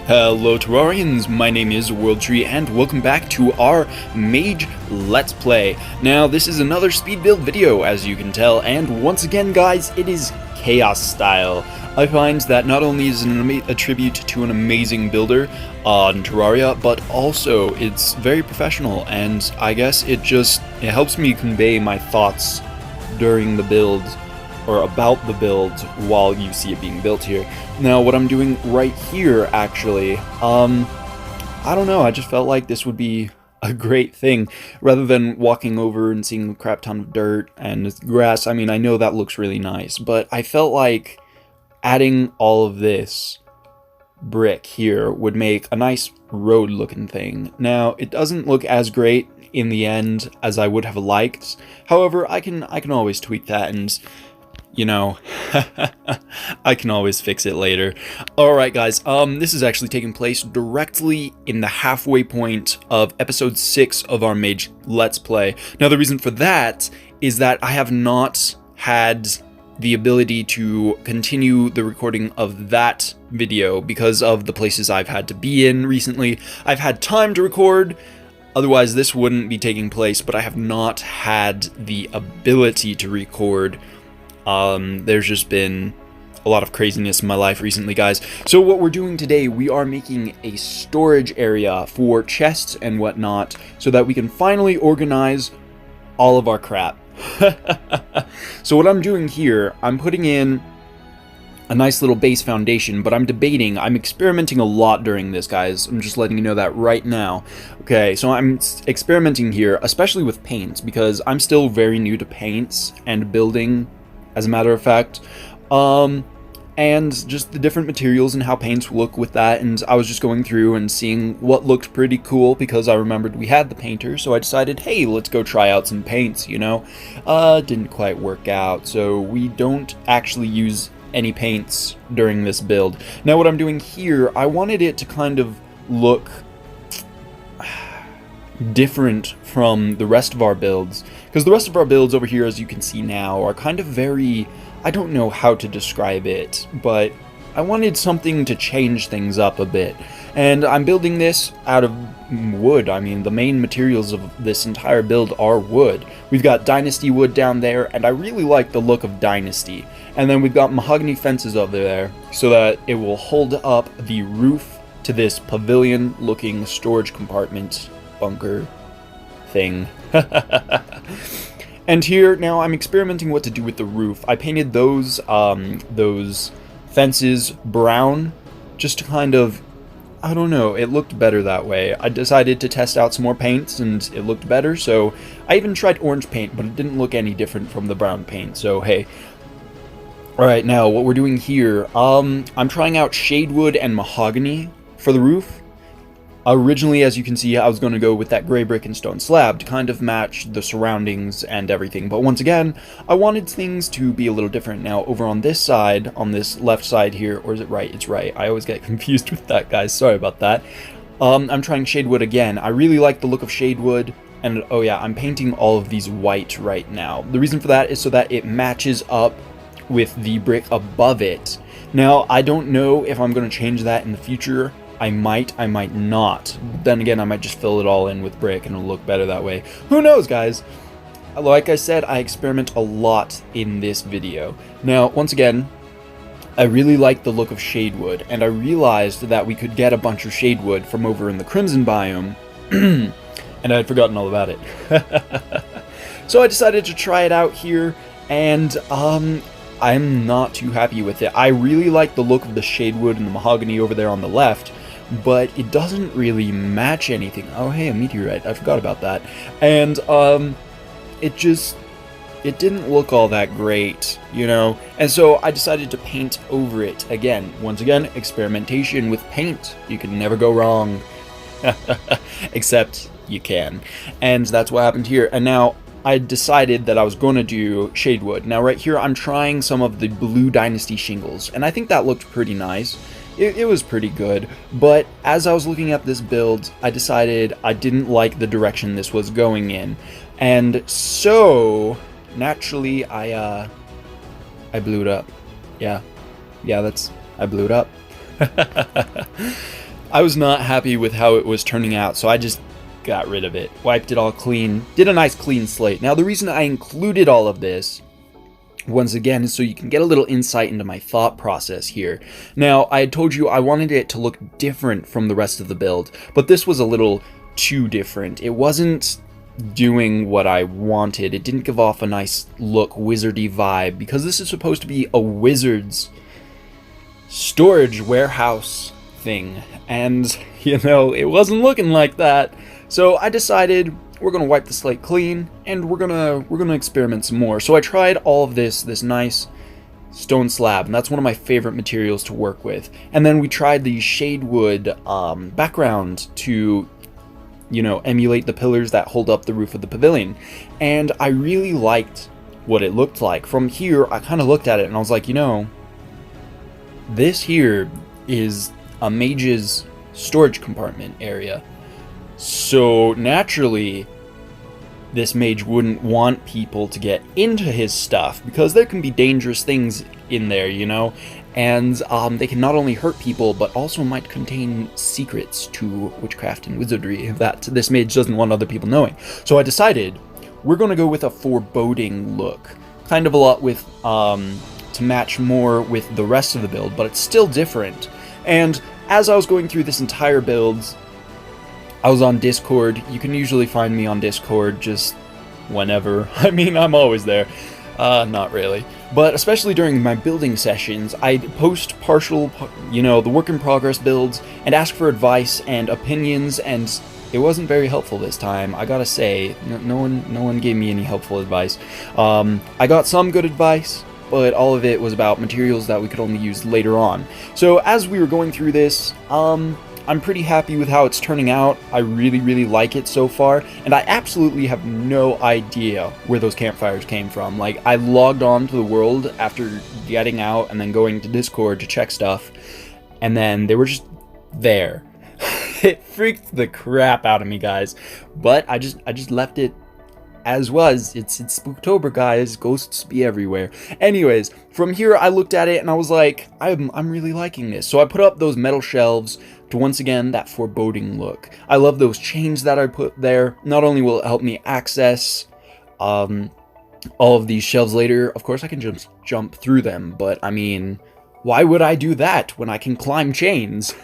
Hello Terrarians, my name is WorldTree and welcome back to our Mage Let's Play. Now this is another speed build video as you can tell, and once again guys, it is Chaos style. I find that not only is it a tribute to an amazing builder on Terraria, but also it's very professional, and I guess it helps me convey my thoughts during the build, or about the build, while you see it being built here. Now, what I'm doing right here, actually, I don't know, I just felt like this would be a great thing, rather than walking over and seeing a crap ton of dirt and grass. I mean, I know that looks really nice, but I felt like adding all of this brick here would make a nice road-looking thing. Now, it doesn't look as great in the end as I would have liked. However, I can always tweak that, and you know, I can always fix it later. Alright guys, this is actually taking place directly in the halfway point of episode 6 of our Mage Let's Play. Now the reason for that is that I have not had the ability to continue the recording of that video because of the places I've had to be in recently. I've had time to record, otherwise this wouldn't be taking place, but I have not had the ability to record. There's just been a lot of craziness in my life recently, guys. So what we're doing today, we are making a storage area for chests and whatnot so that we can finally organize all of our crap. So what I'm doing here, I'm putting in a nice little base foundation, but I'm experimenting a lot during this, guys. I'm just letting you know that right now. Okay, so I'm experimenting here, especially with paints, because I'm still very new to paints and building, as a matter of fact, and just the different materials and how paints look with that. And I was just going through and seeing what looked pretty cool because I remembered we had the painter, so I decided, hey, let's go try out some paints, you know. Didn't quite work out, so we don't actually use any paints during this build. Now what I'm doing here, I wanted it to kind of look different from the rest of our builds, because the rest of our builds over here, as you can see now, are kind of very, I don't know how to describe it, but I wanted something to change things up a bit. And I'm building this out of wood. I mean, the main materials of this entire build are wood. We've got Dynasty wood down there, and I really like the look of Dynasty. And then we've got mahogany fences over there so that it will hold up the roof to this pavilion looking storage compartment bunker thing. And here now I'm experimenting what to do with the roof. I painted those fences brown just to kind of, I don't know, it looked better that way. I decided to test out some more paints and it looked better, so I even tried orange paint, but it didn't look any different from the brown paint, so hey. Alright, now what we're doing here, I'm trying out shade wood and mahogany for the roof. Originally, as you can see, I was going to go with that gray brick and stone slab to kind of match the surroundings and everything, but once again, I wanted things to be a little different. Now, over on this side, on this left side here, or is it right? It's right. I always get confused with that, guys. Sorry about that. I'm trying shade wood again. I really like the look of shade wood, and oh yeah, I'm painting all of these white right now. The reason for that is so that it matches up with the brick above it. Now, I don't know if I'm going to change that in the future. I might not. Then again, I might just fill it all in with brick and it'll look better that way. Who knows, guys? Like I said, I experiment a lot in this video. Now, once again, I really like the look of shade wood, and I realized that we could get a bunch of shade wood from over in the Crimson biome, and I had forgotten all about it. So I decided to try it out here, and I'm not too happy with it. I really like the look of the shade wood and the mahogany over there on the left, but it doesn't really match anything. Oh hey, a meteorite, I forgot about that. And it didn't look all that great, you know, and so I decided to paint over it again. Once again, experimentation with paint. You can never go wrong. Except you can. And that's what happened here. And now I decided that I was going to do shade wood. Now right here I'm trying some of the blue Dynasty shingles, and I think that looked pretty nice. It was pretty good, but as I was looking at this build, I decided I didn't like the direction this was going in, and so naturally I blew it up. Yeah, I blew it up. I was not happy with how it was turning out, so I just got rid of it, wiped it all clean, did a nice clean slate. Now the reason I included all of this, once again, is so you can get a little insight into my thought process here. Now, I had told you I wanted it to look different from the rest of the build, but this was a little too different. It wasn't doing what I wanted. It didn't give off a nice look, wizardy vibe, because this is supposed to be a wizard's storage warehouse thing, and you know, it wasn't looking like that. So I decided we're gonna wipe the slate clean, and we're gonna experiment some more. So I tried all of this nice stone slab, and that's one of my favorite materials to work with. And then we tried the shade wood background to, you know, emulate the pillars that hold up the roof of the pavilion. And I really liked what it looked like. From here, I kind of looked at it and I was like, you know, this here is a mage's storage compartment area. So naturally, this mage wouldn't want people to get into his stuff, because there can be dangerous things in there, you know, and they can not only hurt people, but also might contain secrets to witchcraft and wizardry that this mage doesn't want other people knowing. So I decided we're going to go with a foreboding look, kind of a lot with, to match more with the rest of the build, but it's still different. And as I was going through this entire build, I was on Discord. You can usually find me on Discord just whenever. I mean, I'm always there. Not really. But especially during my building sessions, I'd post partial, you know, the work in progress builds and ask for advice and opinions, and it wasn't very helpful this time. I gotta say, no one gave me any helpful advice. I got some good advice, but all of it was about materials that we could only use later on. So as we were going through this, I'm pretty happy with how it's turning out. I really like it so far, and I absolutely have no idea where those campfires came from. Like, I logged on to the world after getting out and then going to Discord to check stuff, and then they were just there. It freaked the crap out of me, guys, but I just left it as was. It's Spooktober, guys. Ghosts be everywhere. Anyways, from here I looked at it and I was like, I'm really liking this. So I put up those metal shelves to, once again, that foreboding look. I love those chains that I put there. Not only will it help me access all of these shelves later, of course I can just jump through them, but I mean, why would I do that when I can climb chains?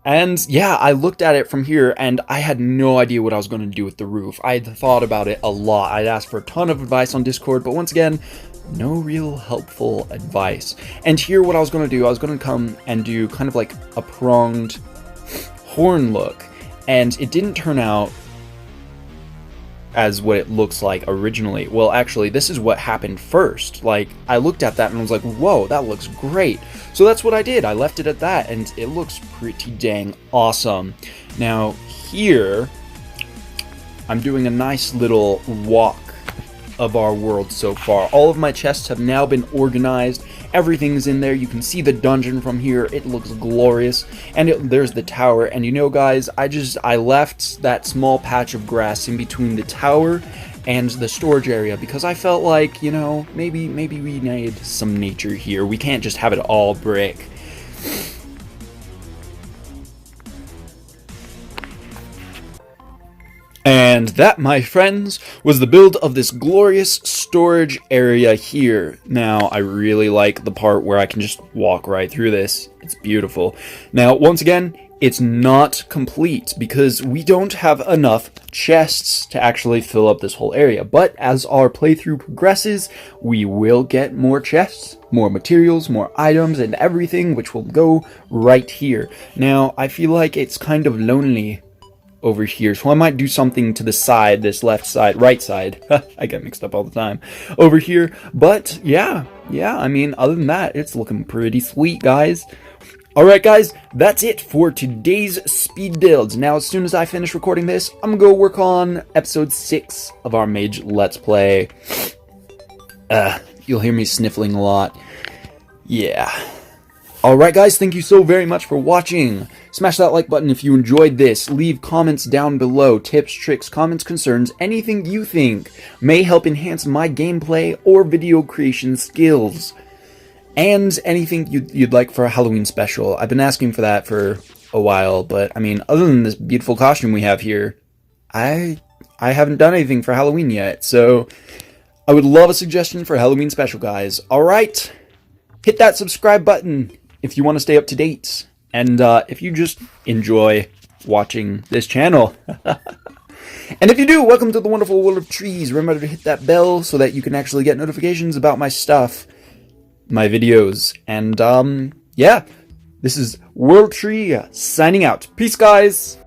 And yeah, I looked at it from here and I had no idea what I was going to do with the roof. I had thought about it a lot. I'd asked for a ton of advice on Discord, but once again, no real helpful advice. And here what I was going to do, I was going to come and do kind of like a pronged horn look. And it didn't turn out as what it looks like originally. Well, actually, this is what happened first. Like, I looked at that and I was like, whoa, that looks great. So that's what I did. I left it at that, and it looks pretty dang awesome. Now, here, I'm doing a nice little walk of our world so far. All of my chests have now been organized. Everything's in there. You can see the dungeon from here. It looks glorious. And there's the tower. And you know, guys, I left that small patch of grass in between the tower and the storage area because I felt like, you know, maybe we need some nature here. We can't just have it all brick. And that, my friends, was the build of this glorious storage area here. Now, I really like the part where I can just walk right through this. It's beautiful. Now, once again, it's not complete because we don't have enough chests to actually fill up this whole area. But as our playthrough progresses, we will get more chests, more materials, more items, and everything, which will go right here. Now, I feel like it's kind of lonely over here, so I might do something to the side, this left side, right side. I get mixed up all the time over here. But yeah, I mean, other than that, it's looking pretty sweet, guys. Alright guys, that's it for today's speed builds. Now, as soon as I finish recording this, I'm gonna go work on episode 6 of our Mage Let's Play. You'll hear me sniffling a lot. Yeah. Alright guys, thank you so very much for watching. Smash that like button if you enjoyed this. Leave comments down below. Tips, tricks, comments, concerns, anything you think may help enhance my gameplay or video creation skills. and anything you'd like for a Halloween special. I've been asking for that for a while, but I mean, other than this beautiful costume we have here, I haven't done anything for Halloween yet, so I would love a suggestion for Halloween special, guys. Alright, hit that subscribe button if you want to stay up to date, and if you just enjoy watching this channel. And if you do, welcome to the wonderful world of trees. Remember to hit that bell so that you can actually get notifications about my stuff, my videos, and yeah, this is World Tree signing out. Peace, guys!